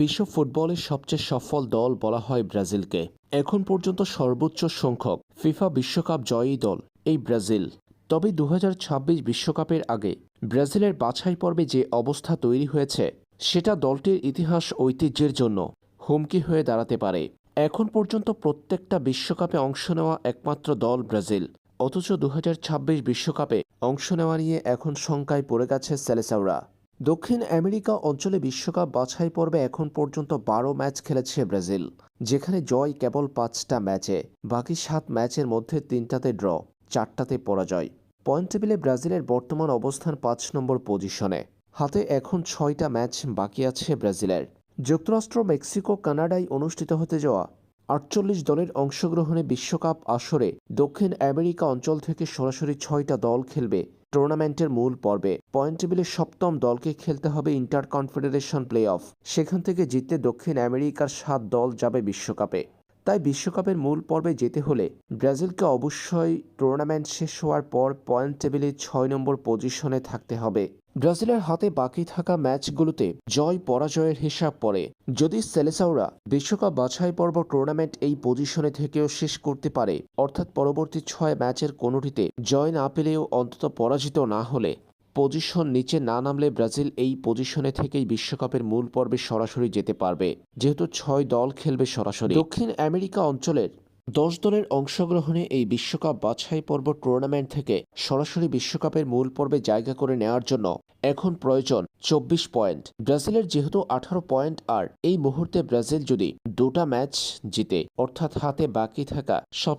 বিশ্ব ফুটবলের সবচেয়ে সফল দল বলা হয় ব্রাজিলকে। এখন পর্যন্ত সর্বোচ্চ সংখ্যক ফিফা বিশ্বকাপ জয়ী দল এই ব্রাজিল। তবে ২০২৬ বিশ্বকাপের আগে ব্রাজিলের বাছাই পর্বে যে অবস্থা তৈরি হয়েছে সেটা দলটির ইতিহাস ঐতিহ্যের জন্য হুমকি হয়ে দাঁড়াতে পারে। এখন পর্যন্ত প্রত্যেকটা বিশ্বকাপে অংশ নেওয়া একমাত্র দল ব্রাজিল, অথচ ২০২৬ বিশ্বকাপে অংশ নেওয়া নিয়ে এখন শঙ্কায় পড়ে গেছে সেলেসাওরা। দক্ষিণ আমেরিকা অঞ্চলে বিশ্বকাপ বাছাই পর্বে এখন পর্যন্ত ১২ ম্যাচ খেলেছে ব্রাজিল, যেখানে জয় কেবল ৫টা ম্যাচে। বাকি ৭ ম্যাচের মধ্যে ৩টাতে ড্র, ৪টাতে পরাজয়। পয়েন্ট টেবিলে ব্রাজিলের বর্তমান অবস্থান ৫ নম্বর পজিশনে। হাতে এখন ৬টা ম্যাচ বাকি আছে ব্রাজিলের। যুক্তরাষ্ট্র, মেক্সিকো, কানাডায় অনুষ্ঠিত হতে যাওয়া ৪৮ দলের অংশগ্রহণে বিশ্বকাপ আসরে দক্ষিণ আমেরিকা অঞ্চল থেকে সরাসরি ৬টা দল খেলবে টুর্নামেন্টের মূল পর্বে। পয়েন্ট টেবিলে সপ্তম দলকে খেলতে হবে ইন্টার কনফেডারেশন প্লে অফ। সেখান থেকে জিততে দক্ষিণ আমেরিকার ৭ দল যাবে বিশ্বকাপে। তাই বিশ্বকাপের মূল পর্বে যেতে হলে ব্রাজিলকে অবশ্যই টুর্নামেন্ট শেষ হওয়ার পর পয়েন্ট টেবিলে ৬ নম্বর পজিশনে থাকতে হবে। ব্রাজিলের হাতে বাকি থাকা ম্যাচগুলোতে জয় পরাজয়ের হিসাব পড়ে। যদি সেলেসাওরা বিশ্বকাপ বাছাই পর্ব টুর্নামেন্ট এই পজিশনে থেকেও শেষ করতে পারে, অর্থাৎ পরবর্তী ৬ ম্যাচের কোনোটিতে জয় না পেলেও অন্তত পরাজিত না হলে, পজিশন নিচে না নামলে ব্রাজিল এই পজিশনে থেকেই বিশ্বকাপের মূল পর্বে সরাসরি যেতে পারবে, যেহেতু ৬ দল খেলবে সরাসরি। দক্ষিণ আমেরিকা অঞ্চলের ১০ দলের অংশগ্রহণে এই বিশ্বকাপ বাছাই পর্ব টুর্নামেন্ট থেকে সরাসরি বিশ্বকাপের মূল পর্বে জায়গা করে নেওয়ার জন্য এখন প্রয়োজন ২৪ পয়েন্ট। ব্রাজিলের যেহেতু ১৮ পয়েন্ট, আর এই মুহূর্তে ব্রাজিল যদি ২টা ম্যাচ জিতে, অর্থাৎ হাতে বাকি থাকা সব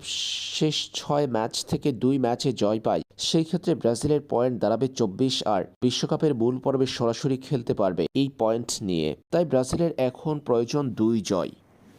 শেষ ৬ ম্যাচ থেকে ২ ম্যাচে জয় পায়, সেই ক্ষেত্রে ব্রাজিলের পয়েন্ট দাঁড়াবে ২৪, আর বিশ্বকাপের মূল পর্বে সরাসরি খেলতে পারবে এই পয়েন্ট নিয়ে। তাই ব্রাজিলের এখন প্রয়োজন ২ জয়।